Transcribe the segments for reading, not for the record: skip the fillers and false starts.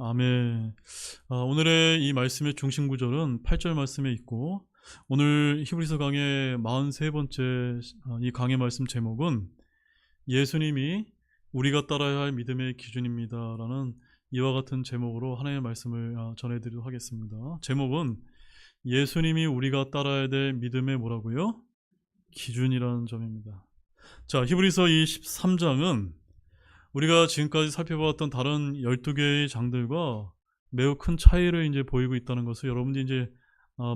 아멘. 오늘의 이 말씀의 중심 구절은 8절 말씀에 있고, 오늘 히브리서 강의 43번째 이 강의 말씀 제목은 예수님이 우리가 따라야 할 믿음의 기준입니다라는 이와 같은 제목으로 하나님의 말씀을 전해드리도록 하겠습니다. 제목은 예수님이 우리가 따라야 될 믿음의 뭐라고요? 기준이라는 점입니다. 자, 히브리서 이 13장은 우리가 지금까지 살펴보았던 다른 12개의 장들과 매우 큰 차이를 이제 보이고 있다는 것을 여러분들이 이제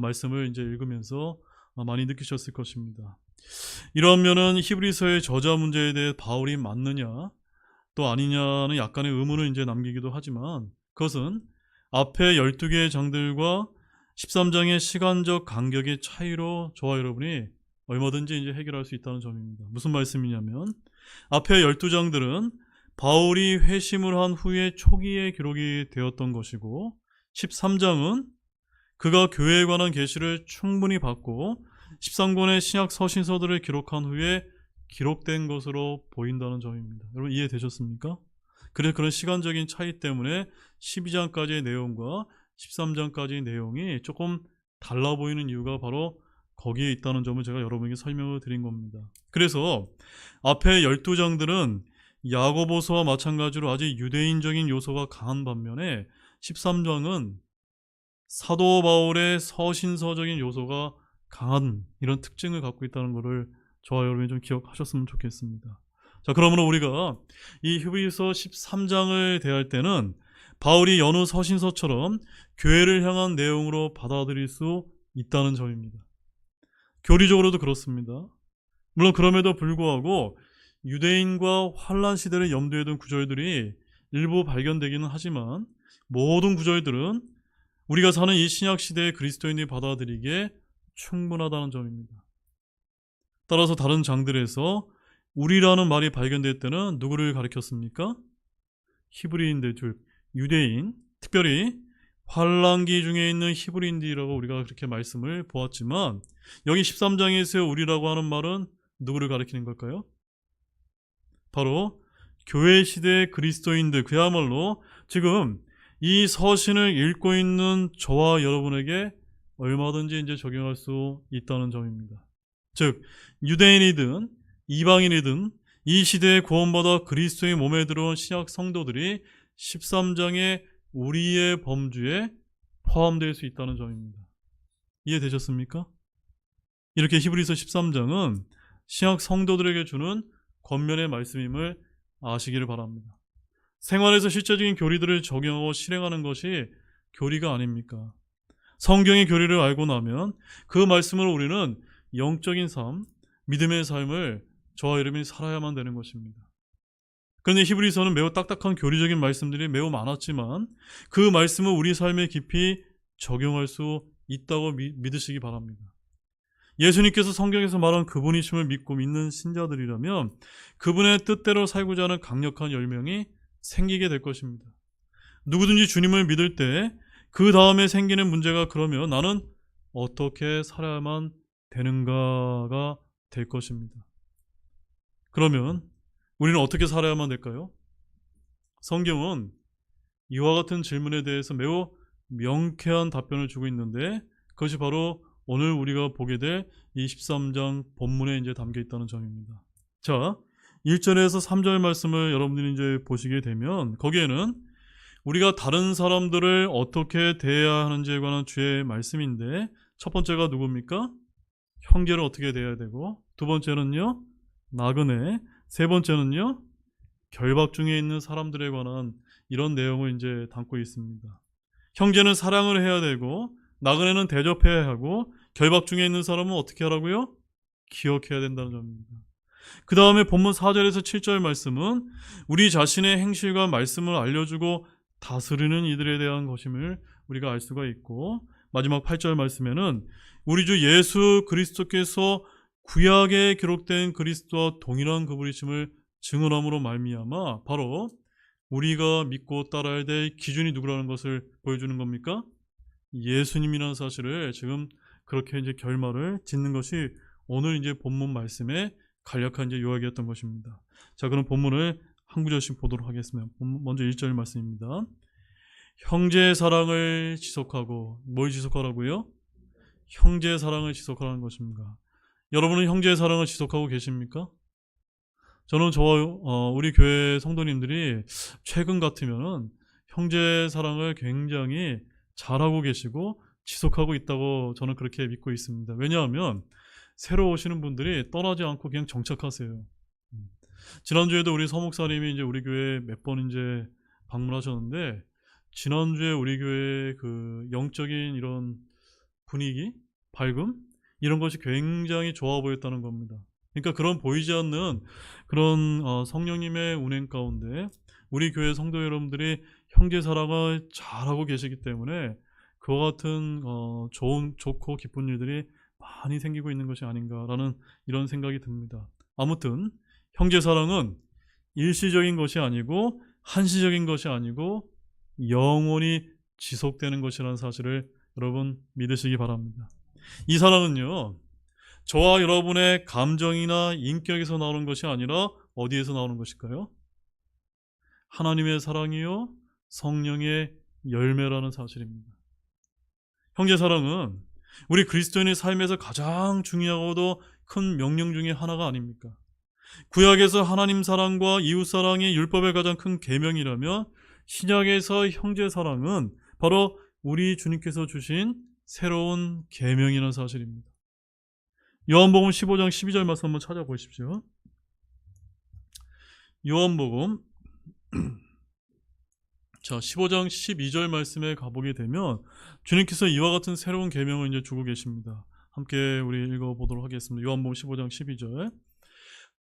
말씀을 이제 읽으면서 많이 느끼셨을 것입니다. 이런 면은 히브리서의 저자 문제에 대해 바울이 맞느냐 또 아니냐는 약간의 의문을 이제 남기기도 하지만, 그것은 앞에 12개의 장들과 13장의 시간적 간격의 차이로 저와 여러분이 얼마든지 이제 해결할 수 있다는 점입니다. 무슨 말씀이냐면, 앞에 12장들은 바울이 회심을 한 후에 초기에 기록이 되었던 것이고, 13장은 그가 교회에 관한 계시를 충분히 받고 13권의 신약 서신서들을 기록한 후에 기록된 것으로 보인다는 점입니다. 여러분 이해되셨습니까? 그래서 그런 시간적인 차이 때문에 12장까지의 내용과 13장까지의 내용이 조금 달라 보이는 이유가 바로 거기에 있다는 점을 제가 여러분에게 설명을 드린 겁니다. 그래서 앞에 12장들은 야고보서와 마찬가지로 아주 유대인적인 요소가 강한 반면에 13장은 사도 바울의 서신서적인 요소가 강한 이런 특징을 갖고 있다는 것을 저와 여러분이 좀 기억하셨으면 좋겠습니다. 자, 그러므로 우리가 이 히브리서 13장을 대할 때는 바울이 여느 서신서처럼 교회를 향한 내용으로 받아들일 수 있다는 점입니다. 교리적으로도 그렇습니다. 물론 그럼에도 불구하고 유대인과 환란 시대를 염두에 둔 구절들이 일부 발견되기는 하지만, 모든 구절들은 우리가 사는 이 신약 시대의 그리스도인이 받아들이기에 충분하다는 점입니다. 따라서 다른 장들에서 우리라는 말이 발견될 때는 누구를 가리켰습니까? 히브리인들, 즉 유대인, 특별히 환란기 중에 있는 히브리인들이라고 우리가 그렇게 말씀을 보았지만, 여기 13장에서 우리라고 하는 말은 누구를 가리키는 걸까요? 바로 교회 시대의 그리스도인들, 그야말로 지금 이 서신을 읽고 있는 저와 여러분에게 얼마든지 이제 적용할 수 있다는 점입니다. 즉 유대인이든 이방인이든 이 시대에 구원받아 그리스도의 몸에 들어온 신약 성도들이 13장의 우리의 범주에 포함될 수 있다는 점입니다. 이해되셨습니까? 이렇게 히브리서 13장은 신약 성도들에게 주는 권면의 말씀임을 아시기를 바랍니다. 생활에서 실제적인 교리들을 적용하고 실행하는 것이 교리가 아닙니까? 성경의 교리를 알고 나면 그 말씀으로 우리는 영적인 삶, 믿음의 삶을 저와 여러분이 살아야만 되는 것입니다. 그런데 히브리서는 매우 딱딱한 교리적인 말씀들이 매우 많았지만, 그 말씀을 우리 삶에 깊이 적용할 수 있다고 믿으시기 바랍니다. 예수님께서 성경에서 말한 그분이심을 믿고 믿는 신자들이라면 그분의 뜻대로 살고자 하는 강력한 열명이 생기게 될 것입니다. 누구든지 주님을 믿을 때 그 다음에 생기는 문제가, 그러면 나는 어떻게 살아야만 되는가가 될 것입니다. 그러면 우리는 어떻게 살아야만 될까요? 성경은 이와 같은 질문에 대해서 매우 명쾌한 답변을 주고 있는데, 그것이 바로 오늘 우리가 보게 될 이 13장 본문에 이제 담겨 있다는 점입니다. 자, 1절에서 3절 말씀을 여러분들이 이제 보시게 되면, 거기에는 우리가 다른 사람들을 어떻게 대해야 하는지에 관한 주의 말씀인데, 첫 번째가 누굽니까? 형제를 어떻게 대해야 되고, 두 번째는요, 나그네, 세 번째는요, 결박 중에 있는 사람들에 관한 이런 내용을 이제 담고 있습니다. 형제는 사랑을 해야 되고, 나그네는 대접해야 하고, 결박 중에 있는 사람은 어떻게 하라고요? 기억해야 된다는 점입니다. 그 다음에 본문 4절에서 7절 말씀은 우리 자신의 행실과 말씀을 알려주고 다스리는 이들에 대한 것임을 우리가 알 수가 있고, 마지막 8절 말씀에는 우리 주 예수 그리스도께서 구약에 기록된 그리스도와 동일한 그분이심을 증언함으로 말미암아 바로 우리가 믿고 따라야 될 기준이 누구라는 것을 보여주는 겁니까? 예수님이라는 사실을 지금 그렇게 이제 결말을 짓는 것이 오늘 이제 본문 말씀의 간략한 이제 요약이었던 것입니다. 자, 그럼 본문을 한 구절씩 보도록 하겠습니다. 먼저 1절 말씀입니다. 형제의 사랑을 지속하고, 뭘 지속하라고요? 형제의 사랑을 지속하라는 것입니다. 여러분은 형제의 사랑을 지속하고 계십니까? 저는 저와 우리 교회 성도님들이 최근 같으면은 형제의 사랑을 굉장히 잘하고 계시고 지속하고 있다고 저는 그렇게 믿고 있습니다. 왜냐하면 새로 오시는 분들이 떠나지 않고 그냥 정착하세요. 지난주에도 우리 서목사님이 이제 우리 교회 몇 번 이제 방문하셨는데, 지난주에 우리 교회 그 영적인 이런 분위기, 밝음, 이런 것이 굉장히 좋아 보였다는 겁니다. 그러니까 그런 보이지 않는 그런 성령님의 운행 가운데 우리 교회 성도 여러분들이 형제 사랑을 잘하고 계시기 때문에 그와 같은 좋고 기쁜 일들이 많이 생기고 있는 것이 아닌가라는 이런 생각이 듭니다. 아무튼 형제 사랑은 일시적인 것이 아니고 한시적인 것이 아니고 영원히 지속되는 것이라는 사실을 여러분 믿으시기 바랍니다. 이 사랑은요, 저와 여러분의 감정이나 인격에서 나오는 것이 아니라 어디에서 나오는 것일까요? 하나님의 사랑이요 성령의 열매라는 사실입니다. 형제 사랑은 우리 그리스도인의 삶에서 가장 중요하고도 큰 명령 중에 하나가 아닙니까? 구약에서 하나님 사랑과 이웃 사랑이 율법의 가장 큰 계명이라면, 신약에서 형제 사랑은 바로 우리 주님께서 주신 새로운 계명이라는 사실입니다. 요한복음 15장 12절 말씀 한번 찾아보십시오. 요한복음 15장 12절 말씀에 가보게 되면 주님께서 이와 같은 새로운 계명을 이제 주고 계십니다. 함께 우리 읽어보도록 하겠습니다. 요한복음 15장 12절.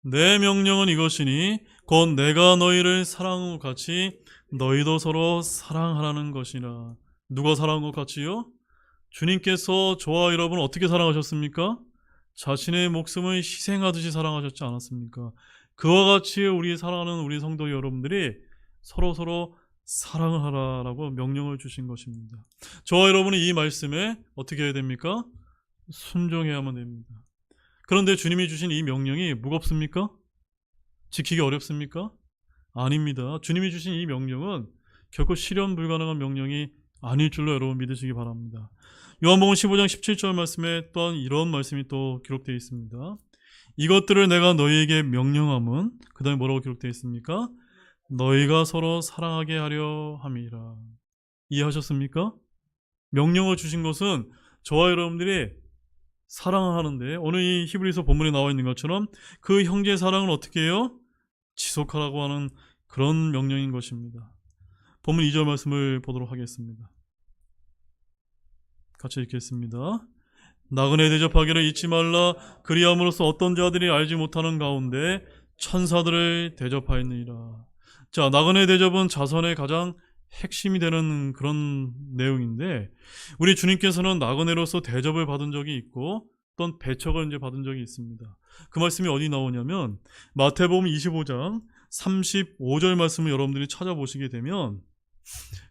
내 명령은 이것이니 곧 내가 너희를 사랑한 것 같이 너희도 서로 사랑하라는 것이라. 누가 사랑한 것 같이요? 주님께서 저와 여러분을 어떻게 사랑하셨습니까? 자신의 목숨을 희생하듯이 사랑하셨지 않았습니까? 그와 같이 우리 사랑하는 우리 성도 여러분들이 서로 사랑을 하라라고 명령을 주신 것입니다. 저와 여러분이 이 말씀에 어떻게 해야 됩니까? 순종해야만 됩니다. 그런데 주님이 주신 이 명령이 무겁습니까? 지키기 어렵습니까? 아닙니다. 주님이 주신 이 명령은 결코 실현 불가능한 명령이 아닐 줄로 여러분 믿으시기 바랍니다. 요한복음 15장 17절 말씀에 또한 이런 말씀이 또 기록되어 있습니다. 이것들을 내가 너희에게 명령함은, 그 다음에 뭐라고 기록되어 있습니까? 너희가 서로 사랑하게 하려 함이라. 이해하셨습니까? 명령을 주신 것은 저와 여러분들이 사랑을 하는데, 오늘 이 히브리서 본문에 나와 있는 것처럼 그 형제의 사랑을 어떻게 해요? 지속하라고 하는 그런 명령인 것입니다. 본문 2절 말씀을 보도록 하겠습니다. 같이 읽겠습니다. 나그네 대접하기를 잊지 말라. 그리함으로써 어떤 자들이 알지 못하는 가운데 천사들을 대접하였느니라. 자, 나그네 대접은 자선의 가장 핵심이 되는 그런 내용인데, 우리 주님께서는 나그네로서 대접을 받은 적이 있고 또는 배척을 이제 받은 적이 있습니다. 그 말씀이 어디 나오냐면 마태복음 25장 35절 말씀을 여러분들이 찾아보시게 되면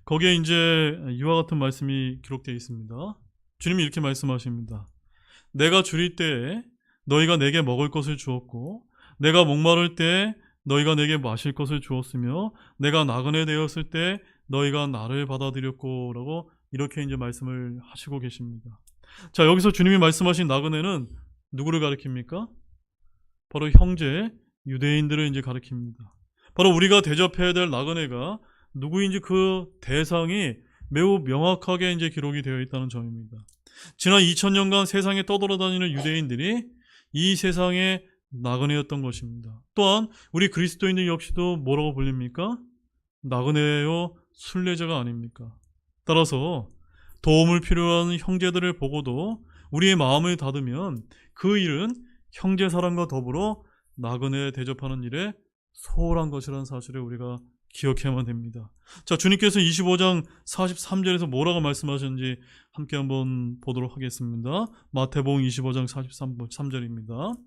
거기에 이제 이와 같은 말씀이 기록되어 있습니다. 주님이 이렇게 말씀하십니다. 내가 줄일 때에 너희가 내게 먹을 것을 주었고, 내가 목마를 때에 너희가 내게 마실 것을 주었으며, 내가 나그네 되었을 때 너희가 나를 받아들였고 라고 이렇게 이제 말씀을 하시고 계십니다. 자, 여기서 주님이 말씀하신 나그네는 누구를 가리킵니까? 바로 형제 유대인들을 이제 가리킵니다. 바로 우리가 대접해야 될 나그네가 누구인지 그 대상이 매우 명확하게 이제 기록이 되어 있다는 점입니다. 지난 2000년간 세상에 떠돌아다니는 유대인들이 이 세상의 나그네였던 것입니다. 또한 우리 그리스도인들 역시도 뭐라고 불립니까? 나그네요, 순례자가 아닙니까? 따라서 도움을 필요한 형제들을 보고도 우리의 마음을 닫으면 그 일은 형제 사랑과 더불어 나그네 대접하는 일에 소홀한 것이라는 사실을 우리가 기억해야만 됩니다. 자, 주님께서 25장 43절에서 뭐라고 말씀하셨는지 함께 한번 보도록 하겠습니다. 마태복음 25장 43절입니다.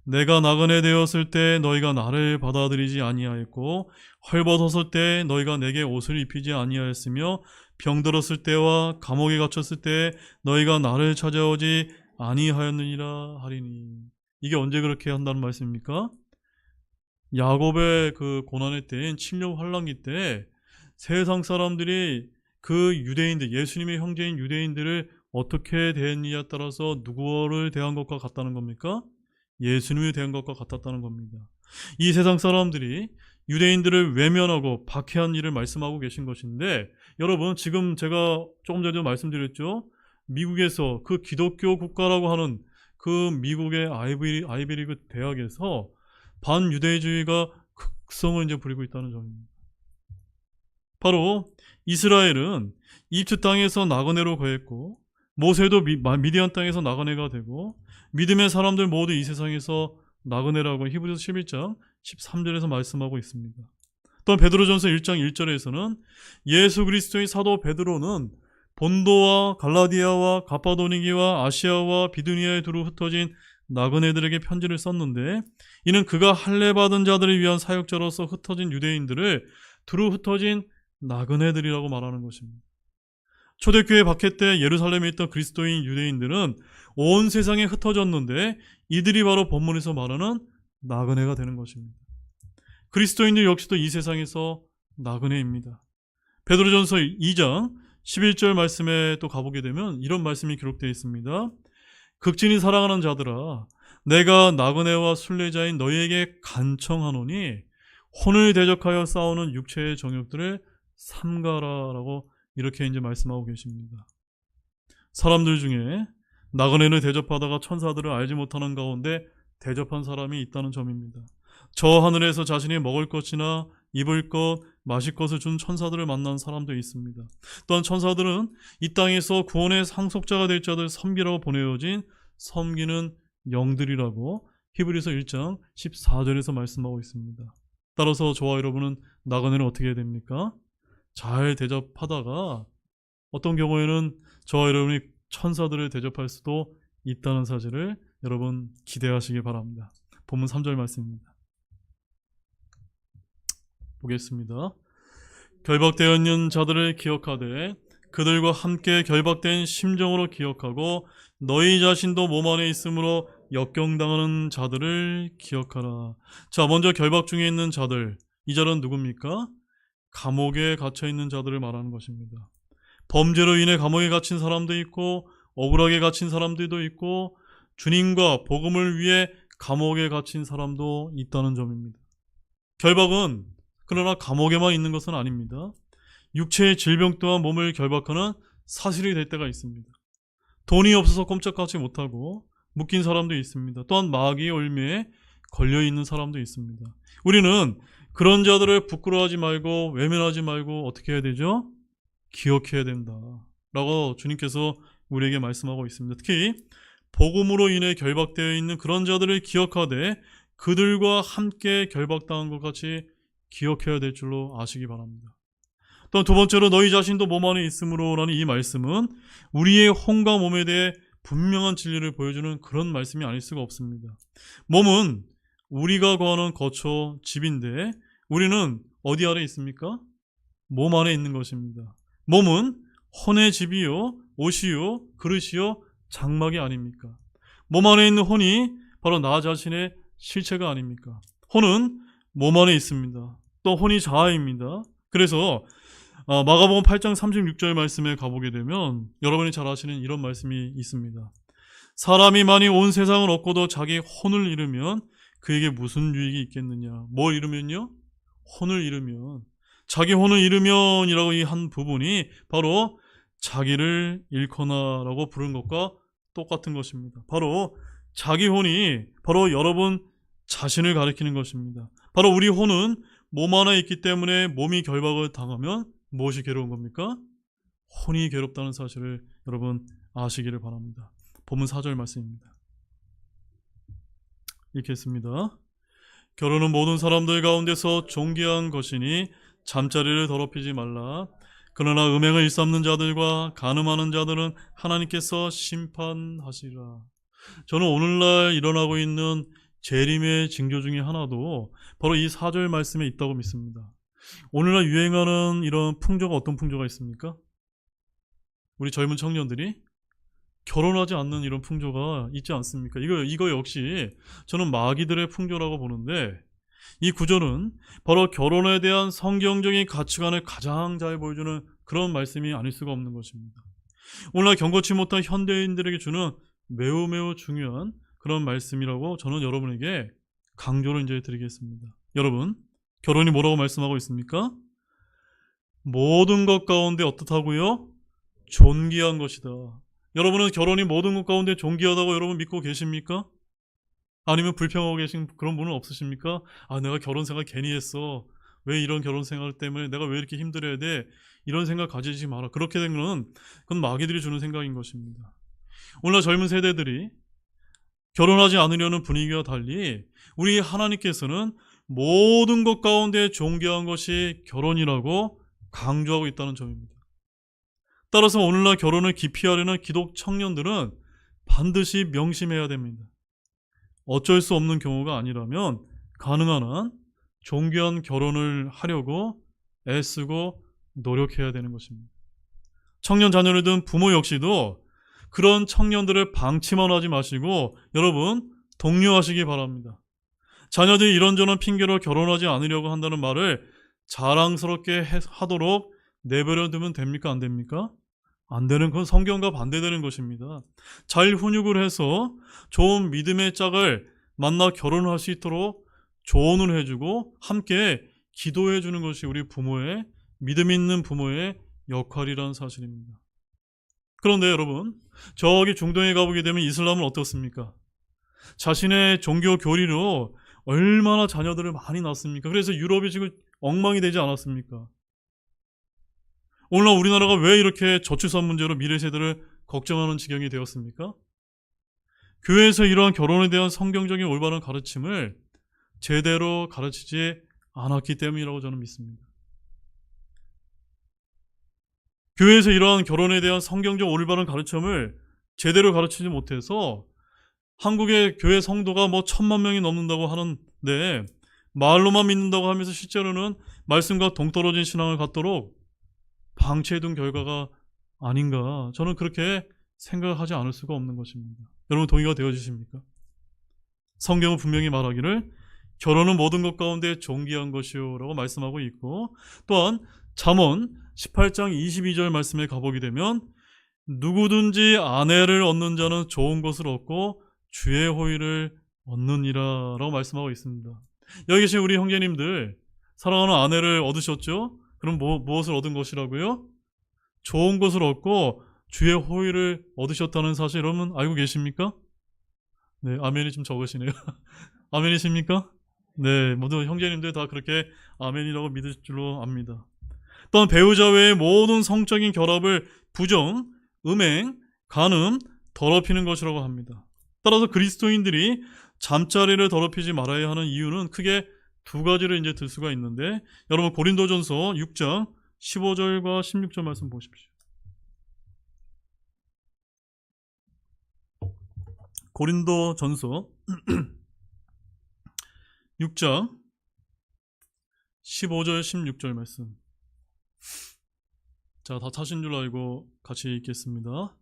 내가 나그네 되었을 때 너희가 나를 받아들이지 아니하였고, 헐벗었을 때 너희가 내게 옷을 입히지 아니하였으며, 병들었을 때와 감옥에 갇혔을 때 너희가 나를 찾아오지 아니하였느니라 하리니. 이게 언제 그렇게 한다는 말씀입니까? 야곱의 그 고난의 때인 칠년 환란기 때 세상 사람들이 그 유대인들, 예수님의 형제인 유대인들을 어떻게 대했느냐에 따라서 누구를 대한 것과 같다는 겁니까? 예수님을 대한 것과 같았다는 겁니다. 이 세상 사람들이 유대인들을 외면하고 박해한 일을 말씀하고 계신 것인데, 여러분 지금 제가 조금 전에도 말씀드렸죠. 미국에서 그 기독교 국가라고 하는 그 미국의 아이비리그 대학에서 반유대주의가 극성을 이제 부리고 있다는 점입니다. 바로 이스라엘은 이집트 땅에서 나그네로 거했고, 모세도 미디안 땅에서 나그네가 되고, 믿음의 사람들 모두 이 세상에서 나그네라고 히브리서 11장 13절에서 말씀하고 있습니다. 또한 베드로전서 1장 1절에서는 예수 그리스도의 사도 베드로는 본도와 갈라디아와 갑바도니기와 아시아와 비두니아에 두루 흩어진 나그네들에게 편지를 썼는데, 이는 그가 할례받은 자들을 위한 사역자로서 흩어진 유대인들을 두루 흩어진 나그네들이라고 말하는 것입니다. 초대교회 박해 때 예루살렘에 있던 그리스도인 유대인들은 온 세상에 흩어졌는데, 이들이 바로 본문에서 말하는 나그네가 되는 것입니다. 그리스도인들 역시도 이 세상에서 나그네입니다. 베드로전서 2장 11절 말씀에 또 가보게 되면 이런 말씀이 기록되어 있습니다. 극진히 사랑하는 자들아, 내가 나그네와 순례자인 너희에게 간청하노니 혼을 대적하여 싸우는 육체의 정욕들을 삼가라라고 이렇게 이제 말씀하고 계십니다. 사람들 중에 나그네를 대접하다가 천사들을 알지 못하는 가운데 대접한 사람이 있다는 점입니다. 저 하늘에서 자신이 먹을 것이나 입을 것, 마실 것을 준 천사들을 만난 사람도 있습니다. 또한 천사들은 이 땅에서 구원의 상속자가 될 자들 섬기라고 보내어진 섬기는 영들이라고 히브리서 1장 14절에서 말씀하고 있습니다. 따라서 저와 여러분은 나그네를 어떻게 해야 됩니까? 잘 대접하다가 어떤 경우에는 저와 여러분이 천사들을 대접할 수도 있다는 사실을 여러분 기대하시기 바랍니다. 본문 3절 말씀입니다. 보겠습니다. 결박되어 있는 자들을 기억하되 그들과 함께 결박된 심정으로 기억하고 너희 자신도 몸 안에 있으므로 역경당하는 자들을 기억하라. 자, 먼저 결박 중에 있는 자들, 이 자는 누굽니까? 감옥에 갇혀 있는 자들을 말하는 것입니다. 범죄로 인해 감옥에 갇힌 사람도 있고 억울하게 갇힌 사람들도 있고 주님과 복음을 위해 감옥에 갇힌 사람도 있다는 점입니다. 결박은 그러나 감옥에만 있는 것은 아닙니다. 육체의 질병 또한 몸을 결박하는 사실이 될 때가 있습니다. 돈이 없어서 꼼짝하지 못하고 묶인 사람도 있습니다. 또한 마귀의 올매에 걸려있는 사람도 있습니다. 우리는 그런 자들을 부끄러워하지 말고 외면하지 말고 어떻게 해야 되죠? 기억해야 된다 라고 주님께서 우리에게 말씀하고 있습니다. 특히 복음으로 인해 결박되어 있는 그런 자들을 기억하되 그들과 함께 결박당한 것 같이 기억해야 될 줄로 아시기 바랍니다. 또 두 번째로 너희 자신도 몸 안에 있으므로 라는 이 말씀은 우리의 혼과 몸에 대해 분명한 진리를 보여주는 그런 말씀이 아닐 수가 없습니다. 몸은 우리가 거하는 거처, 집인데 우리는 어디 아래 있습니까? 몸 안에 있는 것입니다. 몸은 혼의 집이요, 옷이요, 그릇이요, 장막이 아닙니까? 몸 안에 있는 혼이 바로 나 자신의 실체가 아닙니까? 혼은 몸 안에 있습니다. 또 혼이 자아입니다. 그래서 마가복음 8장 36절 말씀에 가보게 되면 여러분이 잘 아시는 이런 말씀이 있습니다. 사람이 만일 온 세상을 얻고도 자기 혼을 잃으면 그에게 무슨 유익이 있겠느냐. 뭘 잃으면요? 혼을 잃으면. 자기 혼을 잃으면이라고 이 한 부분이 바로 자기를 잃거나 라고 부른 것과 똑같은 것입니다. 바로 자기 혼이 바로 여러분 자신을 가리키는 것입니다. 바로 우리 혼은 몸 안에 있기 때문에 몸이 결박을 당하면 무엇이 괴로운 겁니까? 혼이 괴롭다는 사실을 여러분 아시기를 바랍니다. 본문 4절 말씀입니다. 읽겠습니다. 결혼은 모든 사람들 가운데서 존귀한 것이니 잠자리를 더럽히지 말라. 그러나 음행을 일삼는 자들과 간음하는 자들은 하나님께서 심판하시리라. 저는 오늘날 일어나고 있는 재림의 징조 중에 하나도 바로 이 4절 말씀에 있다고 믿습니다. 오늘날 유행하는 이런 풍조가 어떤 풍조가 있습니까? 우리 젊은 청년들이 결혼하지 않는 이런 풍조가 있지 않습니까? 이거 역시 저는 마귀들의 풍조라고 보는데, 이 구절은 바로 결혼에 대한 성경적인 가치관을 가장 잘 보여주는 그런 말씀이 아닐 수가 없는 것입니다. 오늘날 경고치 못한 현대인들에게 주는 매우 매우 중요한 그런 말씀이라고 저는 여러분에게 강조를 이제 드리겠습니다. 여러분, 결혼이 뭐라고 말씀하고 있습니까? 모든 것 가운데 어떻다고요? 존귀한 것이다. 여러분은 결혼이 모든 것 가운데 존귀하다고 여러분 믿고 계십니까? 아니면 불평하고 계신 그런 분은 없으십니까? 아, 내가 결혼 생활 괜히 했어. 왜 이런 결혼 생활 때문에 내가 왜 이렇게 힘들어야 돼? 이런 생각 가지지 마라. 그렇게 된 거는 그건 마귀들이 주는 생각인 것입니다. 오늘날 젊은 세대들이 결혼하지 않으려는 분위기와 달리 우리 하나님께서는 모든 것 가운데 존귀한 것이 결혼이라고 강조하고 있다는 점입니다. 따라서 오늘날 결혼을 기피하려는 기독 청년들은 반드시 명심해야 됩니다. 어쩔 수 없는 경우가 아니라면 가능한 한 존귀한 결혼을 하려고 애쓰고 노력해야 되는 것입니다. 청년 자녀를 둔 부모 역시도 그런 청년들을 방치만 하지 마시고 여러분 독려하시기 바랍니다. 자녀들이 이런저런 핑계로 결혼하지 않으려고 한다는 말을 자랑스럽게 하도록 내버려 두면 됩니까? 안 됩니까? 안 되는 건 성경과 반대되는 것입니다. 잘 훈육을 해서 좋은 믿음의 짝을 만나 결혼할 수 있도록 조언을 해주고 함께 기도해 주는 것이 우리 부모의, 믿음 있는 부모의 역할이라는 사실입니다. 그런데 여러분, 저기 중동에 가보게 되면 이슬람은 어떻습니까? 자신의 종교 교리로 얼마나 자녀들을 많이 낳습니까? 그래서 유럽이 지금 엉망이 되지 않았습니까? 오늘날 우리나라가 왜 이렇게 저출산 문제로 미래 세대를 걱정하는 지경이 되었습니까? 교회에서 이러한 결혼에 대한 성경적인 올바른 가르침을 제대로 가르치지 않았기 때문이라고 저는 믿습니다. 교회에서 이러한 결혼에 대한 성경적 올바른 가르침을 제대로 가르치지 못해서 한국의 교회 성도가 1,000만 명이 넘는다고 하는데 말로만 믿는다고 하면서 실제로는 말씀과 동떨어진 신앙을 갖도록 방치해둔 결과가 아닌가, 저는 그렇게 생각하지 않을 수가 없는 것입니다. 여러분 동의가 되어지십니까? 성경은 분명히 말하기를 결혼은 모든 것 가운데 존귀한 것이요 라고 말씀하고 있고, 또한 잠언 18장 22절 말씀에 가보게 되면 누구든지 아내를 얻는 자는 좋은 것을 얻고 주의 호의를 얻느니라 라고 말씀하고 있습니다. 여기 계신 우리 형제님들, 사랑하는 아내를 얻으셨죠? 그럼 무엇을 얻은 것이라고요? 좋은 것을 얻고 주의 호의를 얻으셨다는 사실 여러분 알고 계십니까? 네, 아멘이 좀 적으시네요. 아멘이십니까? 네, 모두 형제님들 다 그렇게 아멘이라고 믿을 줄로 압니다. 또한 배우자 외의 모든 성적인 결합을 부정, 음행, 간음, 더럽히는 것이라고 합니다. 따라서 그리스도인들이 잠자리를 더럽히지 말아야 하는 이유는 크게 두 가지를 이제 들 수가 있는데, 여러분 고린도전서 6장 15절과 16절 말씀 보십시오. 고린도전서 6장 15절 16절 말씀. 자, 다 타신 줄 알고 같이 읽겠습니다.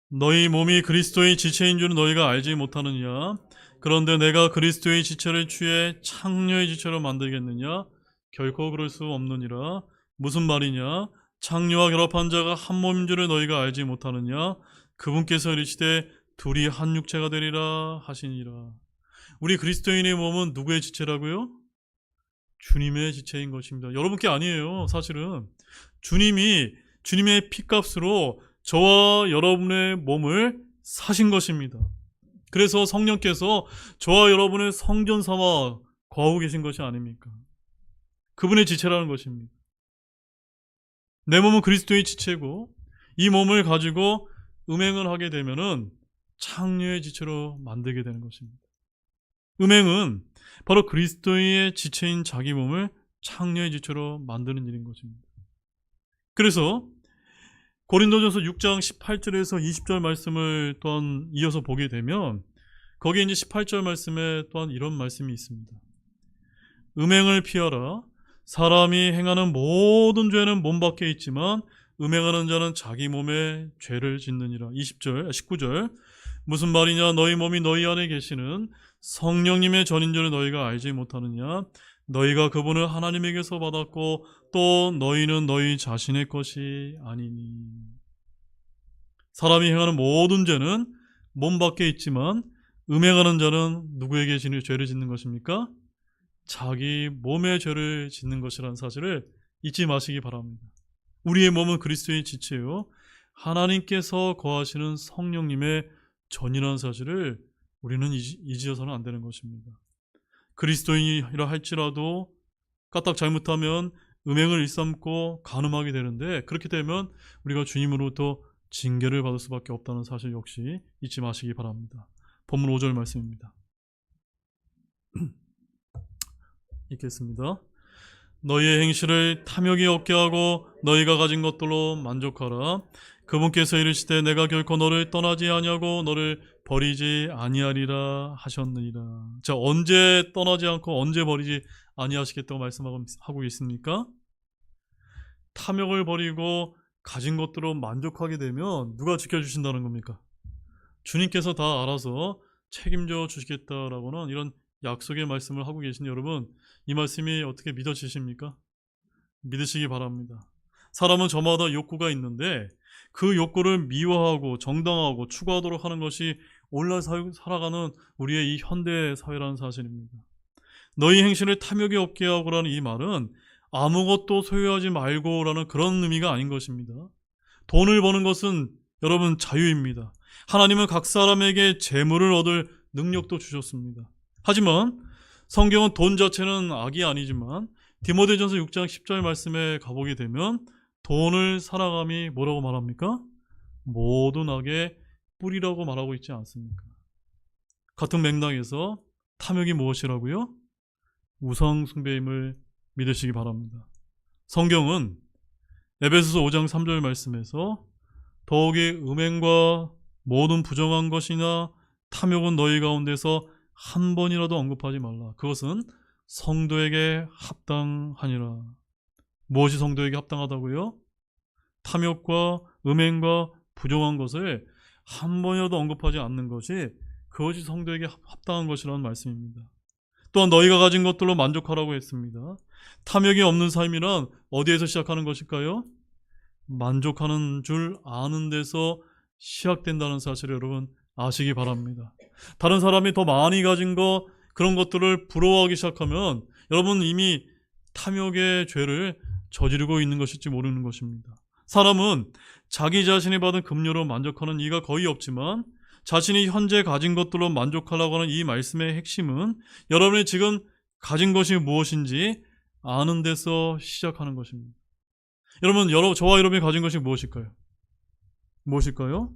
너희 몸이 그리스도의 지체인 줄은 너희가 알지 못하느냐? 그런데 내가 그리스도의 지체를 취해 창녀의 지체로 만들겠느냐? 결코 그럴 수 없느니라. 무슨 말이냐? 창녀와 결합한 자가 한 몸인 줄을 너희가 알지 못하느냐? 그분께서 이르시되 둘이 한 육체가 되리라 하시니라. 우리 그리스도인의 몸은 누구의 지체라고요? 주님의 지체인 것입니다. 여러분께 아니에요. 사실은 주님의 피값으로 저와 여러분의 몸을 사신 것입니다. 그래서 성령께서 저와 여러분의 성전 삼아 거하고 계신 것이 아닙니까? 그분의 지체라는 것입니다. 내 몸은 그리스도의 지체고 이 몸을 가지고 음행을 하게 되면은 창녀의 지체로 만들게 되는 것입니다. 음행은 바로 그리스도의 지체인 자기 몸을 창녀의 지체로 만드는 일인 것입니다. 그래서 고린도전서 6장 18절에서 20절 말씀을 또한 이어서 보게 되면 거기에 이제 18절 말씀에 또한 이런 말씀이 있습니다. 음행을 피하라. 사람이 행하는 모든 죄는 몸 밖에 있지만 음행하는 자는 자기 몸에 죄를 짓느니라. 19절 무슨 말이냐? 너희 몸이 너희 안에 계시는 성령님의 전인 줄을 너희가 알지 못하느냐? 너희가 그분을 하나님에게서 받았고 또 너희는 너희 자신의 것이 아니니. 사람이 행하는 모든 죄는 몸 밖에 있지만 음행하는 자는 누구에게 죄를 짓는 것입니까? 자기 몸에 죄를 짓는 것이라는 사실을 잊지 마시기 바랍니다. 우리의 몸은 그리스도의 지체요 하나님께서 거하시는 성령님의 전이라는 사실을 우리는 잊어서는 안 되는 것입니다. 그리스도인이라 할지라도 까딱 잘못하면 음행을 일삼고 간음하게 되는데, 그렇게 되면 우리가 주님으로부터 징계를 받을 수밖에 없다는 사실 역시 잊지 마시기 바랍니다. 본문 5절 말씀입니다. 읽겠습니다. 너희의 행실을 탐욕이 없게 하고 너희가 가진 것들로 만족하라. 그분께서 이르시되 내가 결코 너를 떠나지 아니하고 너를 버리지 아니하리라 하셨느니라. 자, 언제 떠나지 않고 언제 버리지 아니하시겠다고 말씀하고 있습니까? 탐욕을 버리고 가진 것들로 만족하게 되면 누가 지켜주신다는 겁니까? 주님께서 다 알아서 책임져 주시겠다라고는 이런 약속의 말씀을 하고 계신 여러분, 이 말씀이 어떻게 믿어지십니까? 믿으시기 바랍니다. 사람은 저마다 욕구가 있는데 그 욕구를 미워하고 정당화하고 추구하도록 하는 것이 오늘날 살아가는 우리의 이 현대 사회라는 사실입니다. 너희 행실을 탐욕이 없게 하고라는 이 말은 아무것도 소유하지 말고라는 그런 의미가 아닌 것입니다. 돈을 버는 것은 여러분 자유입니다. 하나님은 각 사람에게 재물을 얻을 능력도 주셨습니다. 하지만 성경은 돈 자체는 악이 아니지만 디모데전서 6장 10절 말씀에 가보게 되면 돈을 사랑함이 뭐라고 말합니까? 모든 악의 뿌리라고 말하고 있지 않습니까? 같은 맥락에서 탐욕이 무엇이라고요? 우상 숭배임을 믿으시기 바랍니다. 성경은 에베소서 5장 3절 말씀에서 더욱이 음행과 모든 부정한 것이나 탐욕은 너희 가운데서 한 번이라도 언급하지 말라. 그것은 성도에게 합당하니라. 무엇이 성도에게 합당하다고요? 탐욕과 음행과 부정한 것을 한 번이라도 언급하지 않는 것이 그것이 성도에게 합당한 것이라는 말씀입니다. 또한 너희가 가진 것들로 만족하라고 했습니다. 탐욕이 없는 삶이란 어디에서 시작하는 것일까요? 만족하는 줄 아는 데서 시작된다는 사실을 여러분 아시기 바랍니다. 다른 사람이 더 많이 가진 거, 그런 것들을 부러워하기 시작하면 여러분 이미 탐욕의 죄를 저지르고 있는 것일지 모르는 것입니다. 사람은 자기 자신이 받은 급료로 만족하는 이가 거의 없지만 자신이 현재 가진 것들로 만족하려고 하는 이 말씀의 핵심은 여러분이 지금 가진 것이 무엇인지 아는 데서 시작하는 것입니다. 여러분, 저와 여러분이 가진 것이 무엇일까요? 무엇일까요?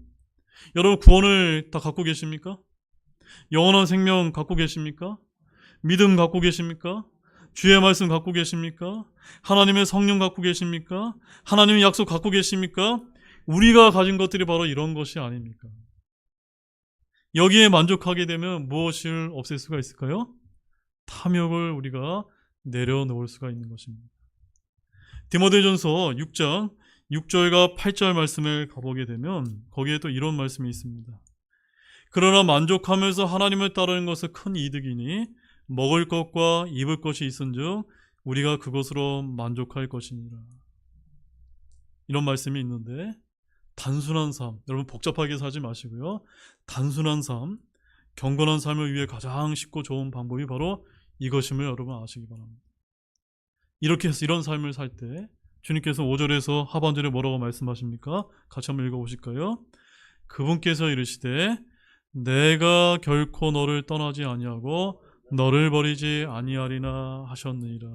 여러분 구원을 다 갖고 계십니까? 영원한 생명 갖고 계십니까? 믿음 갖고 계십니까? 주의 말씀 갖고 계십니까? 하나님의 성령 갖고 계십니까? 하나님의 약속 갖고 계십니까? 우리가 가진 것들이 바로 이런 것이 아닙니까? 여기에 만족하게 되면 무엇을 없앨 수가 있을까요? 탐욕을 우리가 내려놓을 수가 있는 것입니다. 디모데전서 6장 6절과 8절 말씀을 가보게 되면 거기에 또 이런 말씀이 있습니다. 그러나 만족하면서 하나님을 따르는 것은 큰 이득이니 먹을 것과 입을 것이 있은즉 우리가 그것으로 만족할 것이니라. 이런 말씀이 있는데 단순한 삶, 여러분 복잡하게 살지 마시고요. 단순한 삶, 경건한 삶을 위해 가장 쉽고 좋은 방법이 바로 이것임을 여러분 아시기 바랍니다. 이렇게 해서 이런 삶을 살 때 주님께서 5절에서 하반절에 뭐라고 말씀하십니까? 같이 한번 읽어보실까요? 그분께서 이르시되 내가 결코 너를 떠나지 아니하고 너를 버리지 아니하리나 하셨느니라.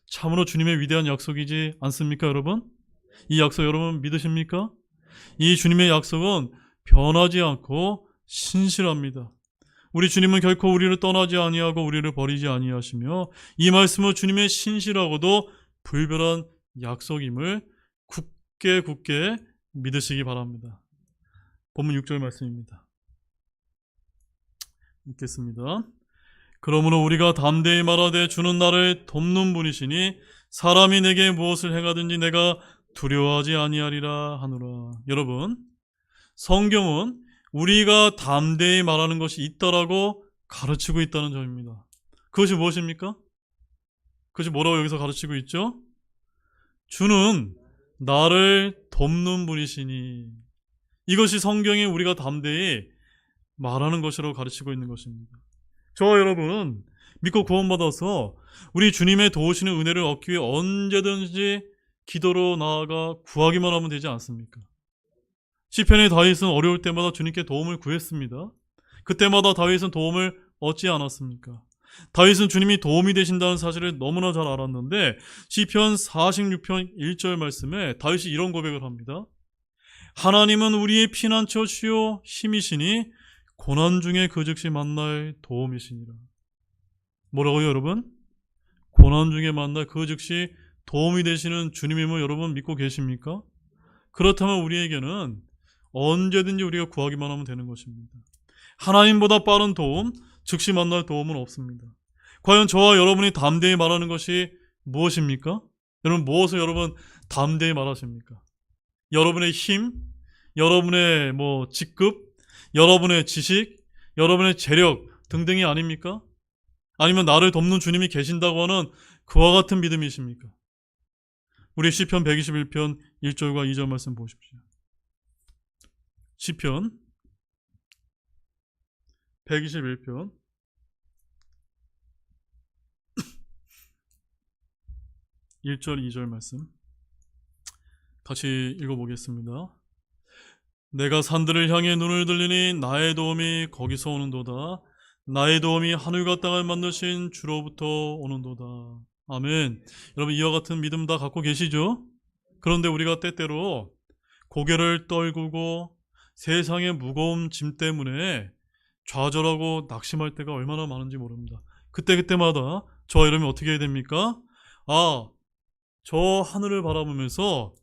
참으로 주님의 위대한 약속이지 않습니까, 여러분? 이 약속 여러분 믿으십니까? 이 주님의 약속은 변하지 않고 신실합니다. 우리 주님은 결코 우리를 떠나지 아니하고 우리를 버리지 아니하시며 이 말씀은 주님의 신실하고도 불변한 약속임을 굳게 믿으시기 바랍니다. 본문 6절 말씀입니다. 읽겠습니다. 그러므로 우리가 담대히 말하되 주는 나를 돕는 분이시니 사람이 내게 무엇을 행하든지 내가 두려워하지 아니하리라 하노라. 여러분, 성경은 우리가 담대히 말하는 것이 있다라고 가르치고 있다는 점입니다. 그것이 무엇입니까? 그것이 뭐라고 여기서 가르치고 있죠? 주는 나를 돕는 분이시니. 이것이 성경에 우리가 담대히 말하는 것이라고 가르치고 있는 것입니다. 저와 여러분은 믿고 구원받아서 우리 주님의 도우시는 은혜를 얻기 위해 언제든지 기도로 나아가 구하기만 하면 되지 않습니까? 시편의 다윗은 어려울 때마다 주님께 도움을 구했습니다. 그때마다 다윗은 도움을 얻지 않았습니까? 다윗은 주님이 도움이 되신다는 사실을 너무나 잘 알았는데 시편 46편 1절 말씀에 다윗이 이런 고백을 합니다. 하나님은 우리의 피난처시요 힘이시니 고난 중에 그 즉시 만날 도움이시니라. 뭐라고요, 여러분? 고난 중에 만날 그 즉시 도움이 되시는 주님임을 여러분 믿고 계십니까? 그렇다면 우리에게는 언제든지 우리가 구하기만 하면 되는 것입니다. 하나님보다 빠른 도움, 즉시 만날 도움은 없습니다. 과연 저와 여러분이 담대히 말하는 것이 무엇입니까? 여러분, 무엇을 여러분 담대히 말하십니까? 여러분의 힘, 여러분의 직급, 여러분의 지식, 여러분의 재력 등등이 아닙니까? 아니면 나를 돕는 주님이 계신다고 하는 그와 같은 믿음이십니까? 우리 시편 121편 1절과 2절 말씀 보십시오. 시편 121편 1절 2절 말씀 같이 읽어보겠습니다. 내가 산들을 향해 눈을 들리니 나의 도움이 거기서 오는도다. 나의 도움이 하늘과 땅을 만드신 주로부터 오는도다. 아멘. 여러분, 이와 같은 믿음 다 갖고 계시죠? 그런데 우리가 때때로 고개를 떨구고 세상의 무거운 짐 때문에 좌절하고 낙심할 때가 얼마나 많은지 모릅니다. 그때마다 저와 여러분이 어떻게 해야 됩니까? 저 하늘을 바라보면서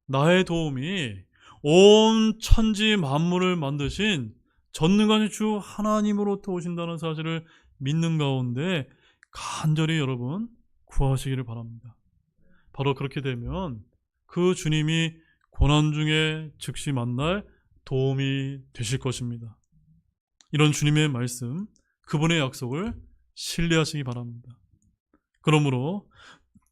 나의 도움이 온 천지 만물을 만드신 전능하신 주 하나님으로부터 오신다는 사실을 믿는 가운데 간절히 여러분 구하시기를 바랍니다. 바로 그렇게 되면 그 주님이 고난 중에 즉시 만날 도움이 되실 것입니다. 이런 주님의 말씀, 그분의 약속을 신뢰하시기 바랍니다. 그러므로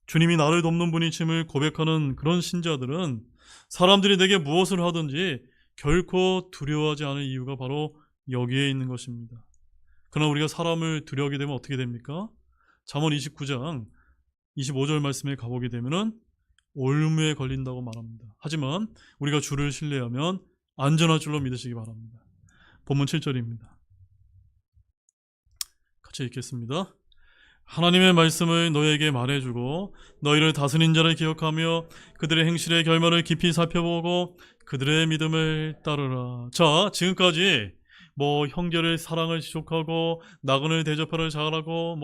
주님이 나를 돕는 분이심을 고백하는 그런 신자들은 사람들이 내게 무엇을 하든지 결코 두려워하지 않을 이유가 바로 여기에 있는 것입니다. 그러나 우리가 사람을 두려워하게 되면 어떻게 됩니까? 잠언 29장 25절 말씀에 가보게 되면 올무에 걸린다고 말합니다. 하지만 우리가 주를 신뢰하면 안전할 줄로 믿으시기 바랍니다. 본문 7절입니다. 같이 읽겠습니다. 하나님의 말씀을 너에게 말해주고 너희를 다스린 자를 기억하며 그들의 행실의 결말을 깊이 살펴보고 그들의 믿음을 따르라. 자, 지금까지 형제를 사랑을 지속하고 나그네를 대접하를 잘하고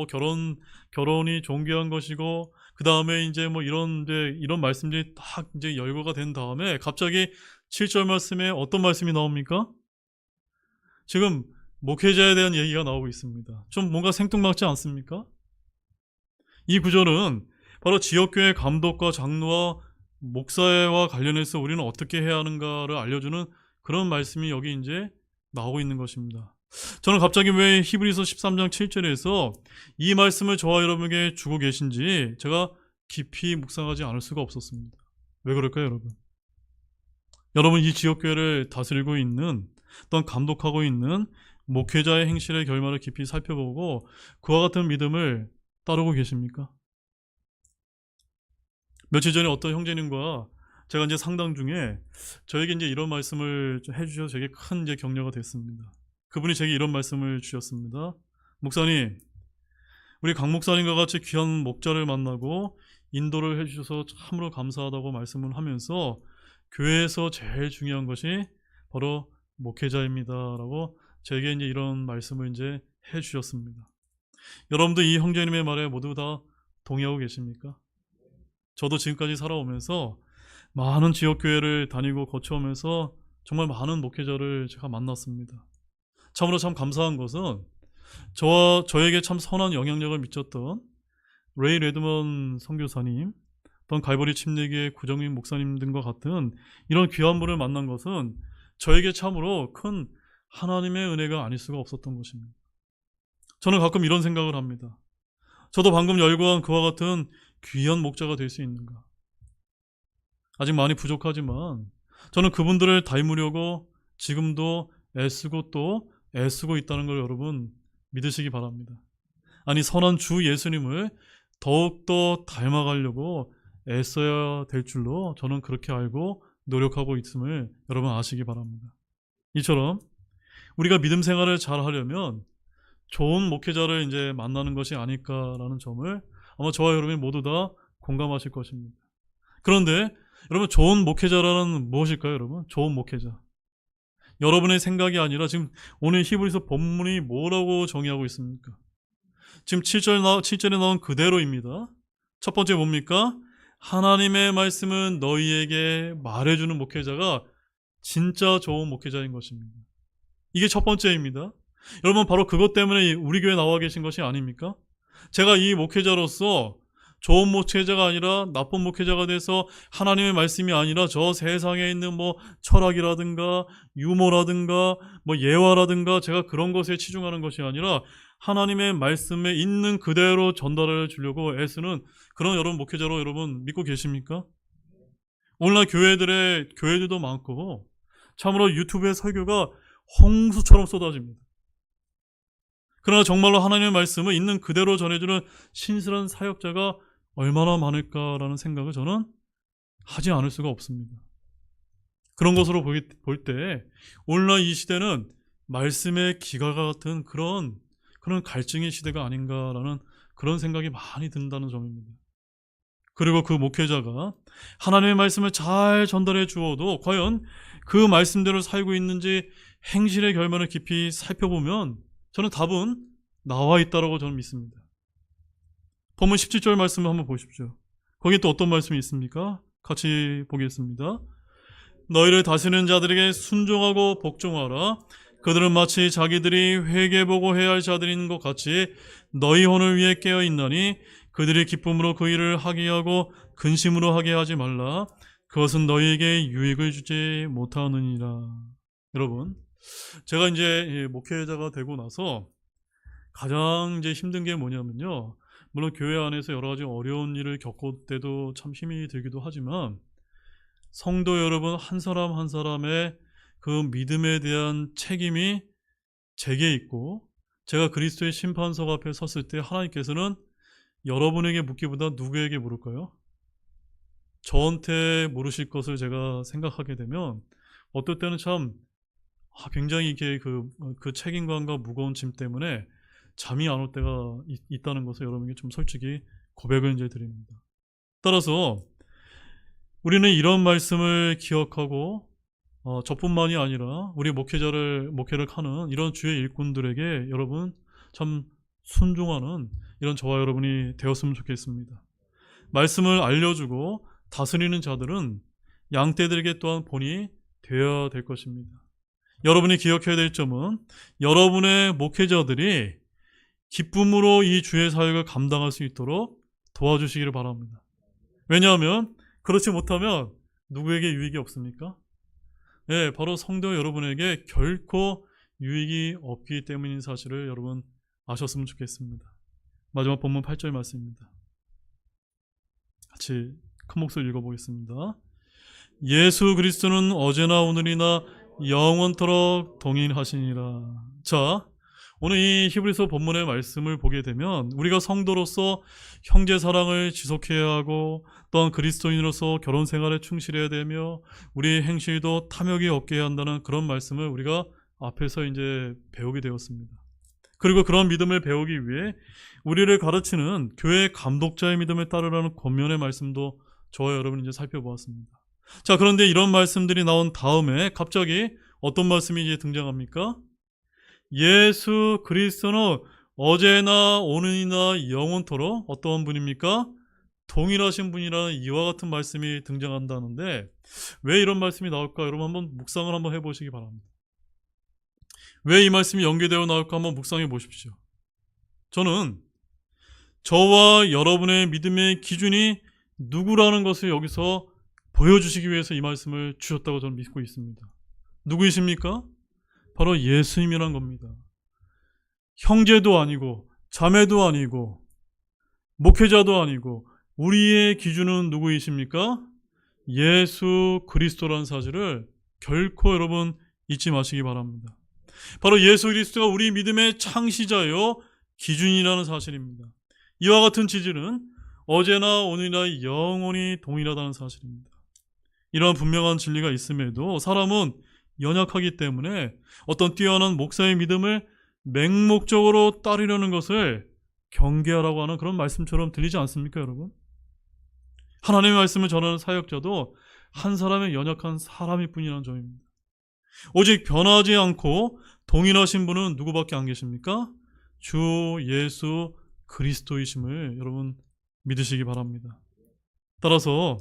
결혼이 존귀한 것이고 그 다음에 이제 이런 말씀들이 딱 이제 열거가 된 다음에 갑자기 7절 말씀에 어떤 말씀이 나옵니까? 지금 목회자에 대한 얘기가 나오고 있습니다. 좀 뭔가 생뚱맞지 않습니까? 이 구절은 바로 지역교회 감독과 장로와 목사와 관련해서 우리는 어떻게 해야 하는가를 알려주는 그런 말씀이 여기 이제 나오고 있는 것입니다. 저는 갑자기 왜 히브리서 13장 7절에서 이 말씀을 저와 여러분에게 주고 계신지 제가 깊이 묵상하지 않을 수가 없었습니다. 왜 그럴까요, 여러분? 여러분, 이 지역교회를 다스리고 있는 또한 감독하고 있는 목회자의 행실의 결말을 깊이 살펴보고 그와 같은 믿음을 따르고 계십니까? 며칠 전에 어떤 형제님과 제가 이제 상담 중에 저에게 이제 이런 말씀을 해주셔서 되게 큰 이제 격려가 됐습니다. 그분이 제게 이런 말씀을 주셨습니다. 목사님, 우리 강 목사님과 같이 귀한 목자를 만나고 인도를 해주셔서 참으로 감사하다고 말씀을 하면서 교회에서 제일 중요한 것이 바로 목회자입니다라고 제게 이제 이런 말씀을 이제 해주셨습니다. 여러분도 이 형제님의 말에 모두 다 동의하고 계십니까? 저도 지금까지 살아오면서 많은 지역교회를 다니고 거쳐오면서 정말 많은 목회자를 제가 만났습니다. 참으로 참 감사한 것은 저에게 참 선한 영향력을 미쳤던 레이 레드먼 선교사님, 또한 갈보리 침례교회 구정민 목사님 등과 같은 이런 귀한 분을 만난 것은 저에게 참으로 큰 하나님의 은혜가 아닐 수가 없었던 것입니다. 저는 가끔 이런 생각을 합니다. 저도 방금 열거한 그와 같은 귀한 목자가 될 수 있는가? 아직 많이 부족하지만 저는 그분들을 닮으려고 지금도 애쓰고 또 애쓰고 있다는 걸 여러분 믿으시기 바랍니다. 아니, 선한 주 예수님을 더욱더 닮아가려고 애써야 될 줄로 저는 그렇게 알고 노력하고 있음을 여러분 아시기 바랍니다. 이처럼 우리가 믿음 생활을 잘 하려면 좋은 목회자를 이제 만나는 것이 아닐까라는 점을 아마 저와 여러분이 모두 다 공감하실 것입니다. 그런데 여러분, 좋은 목회자라는 무엇일까요, 여러분? 좋은 목회자. 여러분의 생각이 아니라 지금 오늘 히브리서 본문이 뭐라고 정의하고 있습니까? 지금 7절에 나온 그대로입니다. 첫 번째 뭡니까? 하나님의 말씀은 너희에게 말해주는 목회자가 진짜 좋은 목회자인 것입니다. 이게 첫 번째입니다. 여러분, 바로 그것 때문에 우리 교회에 나와 계신 것이 아닙니까? 제가 이 목회자로서 좋은 목회자가 아니라 나쁜 목회자가 돼서 하나님의 말씀이 아니라 저 세상에 있는 뭐 철학이라든가 유머라든가 뭐 예화라든가 제가 그런 것에 치중하는 것이 아니라 하나님의 말씀에 있는 그대로 전달해 주려고 애쓰는 그런 여러분 목회자로 여러분 믿고 계십니까? 오늘날 교회들도 많고 참으로 유튜브의 설교가 홍수처럼 쏟아집니다. 그러나 정말로 하나님의 말씀을 있는 그대로 전해주는 신실한 사역자가 얼마나 많을까라는 생각을 저는 하지 않을 수가 없습니다. 그런 것으로 볼 때 오늘날 이 시대는 말씀의 기가가 같은 그런 갈증의 시대가 아닌가라는 그런 생각이 많이 든다는 점입니다. 그리고 그 목회자가 하나님의 말씀을 잘 전달해 주어도 과연 그 말씀대로 살고 있는지 행실의 결말을 깊이 살펴보면 저는 답은 나와 있다고 저는 믿습니다. 본문 17절 말씀을 한번 보십시오. 거기 또 어떤 말씀이 있습니까? 같이 보겠습니다. 너희를 다스리는 자들에게 순종하고 복종하라. 그들은 마치 자기들이 회개보고 해야 할 자들인 것 같이 너희 혼을 위해 깨어있나니 그들이 기쁨으로 그 일을 하게 하고 근심으로 하게 하지 말라. 그것은 너희에게 유익을 주지 못하느니라. 여러분, 제가 이제 목회자가 되고 나서 가장 이제 힘든 게 뭐냐면요. 물론 교회 안에서 여러 가지 어려운 일을 겪을 때도 참 힘이 들기도 하지만 성도 여러분 한 사람 한 사람의 그 믿음에 대한 책임이 제게 있고 제가 그리스도의 심판석 앞에 섰을 때 하나님께서는 여러분에게 묻기보다 누구에게 물을까요? 저한테 물으실 것을 제가 생각하게 되면 어떨 때는 참 굉장히 이게 그 책임감과 무거운 짐 때문에 잠이 안 올 때가 있다는 것을 여러분에게 좀 솔직히 고백을 이제 드립니다. 따라서 우리는 이런 말씀을 기억하고 저뿐만이 아니라 우리 목회를 하는 이런 주의 일꾼들에게 여러분 참 순종하는 이런 저와 여러분이 되었으면 좋겠습니다. 말씀을 알려주고 다스리는 자들은 양떼들에게 또한 본이 되어야 될 것입니다. 여러분이 기억해야 될 점은 여러분의 목회자들이 기쁨으로 이 주의 사역을 감당할 수 있도록 도와주시기를 바랍니다. 왜냐하면 그렇지 못하면 누구에게 유익이 없습니까? 네, 바로 성도 여러분에게 결코 유익이 없기 때문인 사실을 여러분 아셨으면 좋겠습니다. 마지막 본문 8절 말씀입니다. 같이 큰 목소리 읽어보겠습니다. 예수 그리스도는 어제나 오늘이나 영원토록 동일하시니라. 자, 오늘 이 히브리서 본문의 말씀을 보게 되면 우리가 성도로서 형제 사랑을 지속해야 하고 또한 그리스도인으로서 결혼 생활에 충실해야 되며 우리 행실도 탐욕이 없게 해야 한다는 그런 말씀을 우리가 앞에서 이제 배우게 되었습니다. 그리고 그런 믿음을 배우기 위해 우리를 가르치는 교회 감독자의 믿음을 따르라는 권면의 말씀도 저와 여러분이 이제 살펴보았습니다. 자, 그런데 이런 말씀들이 나온 다음에 갑자기 어떤 말씀이 이제 등장합니까? 예수 그리스도는 어제나 오늘이나 영원토록 어떠한 분입니까? 동일하신 분이라는 이와 같은 말씀이 등장한다는데 왜 이런 말씀이 나올까? 여러분 한번 묵상을 한번 해보시기 바랍니다. 왜 이 말씀이 연계되어 나올까 한번 묵상해 보십시오. 저는 저와 여러분의 믿음의 기준이 누구라는 것을 여기서 보여주시기 위해서 이 말씀을 주셨다고 저는 믿고 있습니다. 누구이십니까? 바로 예수님이란 겁니다. 형제도 아니고 자매도 아니고 목회자도 아니고 우리의 기준은 누구이십니까? 예수 그리스도라는 사실을 결코 여러분 잊지 마시기 바랍니다. 바로 예수 그리스도가 우리 믿음의 창시자요 기준이라는 사실입니다. 이와 같은 지지는 어제나 오늘이나 영원히 동일하다는 사실입니다. 이러한 분명한 진리가 있음에도 사람은 연약하기 때문에 어떤 뛰어난 목사의 믿음을 맹목적으로 따르려는 것을 경계하라고 하는 그런 말씀처럼 들리지 않습니까, 여러분? 하나님의 말씀을 전하는 사역자도 한 사람의 연약한 사람일 뿐이라는 점입니다. 오직 변하지 않고 동일하신 분은 누구밖에 안 계십니까? 주 예수 그리스도이심을 여러분 믿으시기 바랍니다. 따라서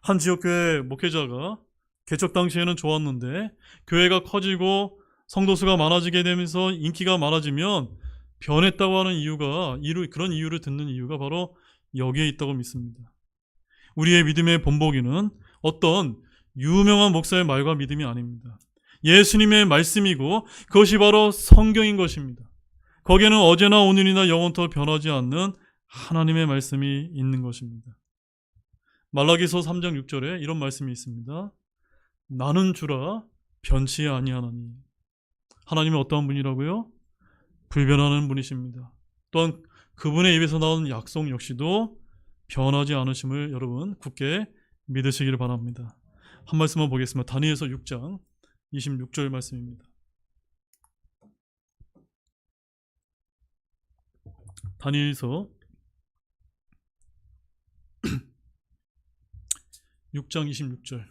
한 지역교회 목회자가 개척 당시에는 좋았는데 교회가 커지고 성도수가 많아지게 되면서 인기가 많아지면 변했다고 하는 그런 이유를 듣는 이유가 바로 여기에 있다고 믿습니다. 우리의 믿음의 본보기는 어떤 유명한 목사의 말과 믿음이 아닙니다. 예수님의 말씀이고 그것이 바로 성경인 것입니다. 거기에는 어제나 오늘이나 영원토록 변하지 않는 하나님의 말씀이 있는 것입니다. 말라기서 3장 6절에 이런 말씀이 있습니다. 나는 주라 변치 아니하나니. 하나님은 어떠한 분이라고요? 불변하는 분이십니다. 또한 그분의 입에서 나오는 약속 역시도 변하지 않으심을 여러분 굳게 믿으시기를 바랍니다. 한 말씀만 보겠습니다. 다니엘서 6장 26절 말씀입니다. 다니엘서 6장 26절.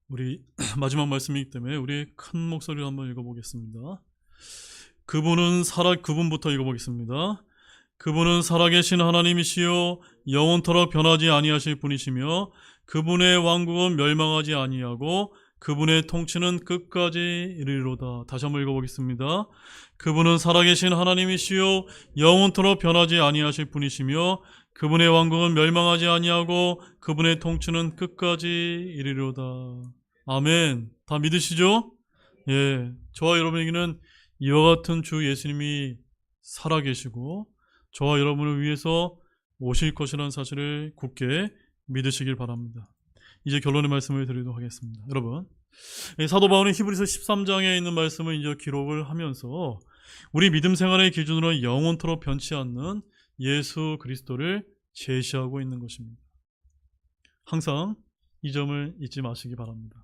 우리 마지막 말씀이기 때문에 우리 큰 목소리로 한번 읽어보겠습니다. 그분부터 읽어보겠습니다. 그분은 살아계신 하나님이시요 영원토록 변하지 아니하실 분이시며 그분의 왕국은 멸망하지 아니하고 그분의 통치는 끝까지 이르리로다. 다시 한번 읽어보겠습니다. 그분은 살아계신 하나님이시요 영원토록 변하지 아니하실 분이시며 그분의 왕국은 멸망하지 아니하고 그분의 통치는 끝까지 이르리로다. 아멘. 다 믿으시죠? 예, 저와 여러분에게는 이와 같은 주 예수님이 살아계시고 저와 여러분을 위해서 오실 것이라는 사실을 굳게 믿으시길 바랍니다. 이제 결론의 말씀을 드리도록 하겠습니다. 여러분, 사도 바울은 히브리서 13장에 있는 말씀을 이제 기록을 하면서 우리 믿음 생활의 기준으로 영원토록 변치 않는 예수 그리스도를 제시하고 있는 것입니다. 항상 이 점을 잊지 마시기 바랍니다.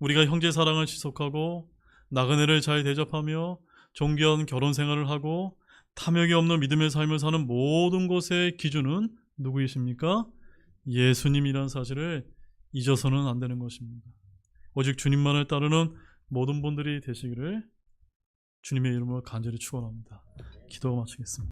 우리가 형제 사랑을 지속하고 나그네를 잘 대접하며 존귀한 결혼 생활을 하고 탐욕이 없는 믿음의 삶을 사는 모든 것의 기준은 누구이십니까? 예수님이라는 사실을 잊어서는 안 되는 것입니다. 오직 주님만을 따르는 모든 분들이 되시기를 주님의 이름으로 간절히 축원합니다. 기도가 마치겠습니다.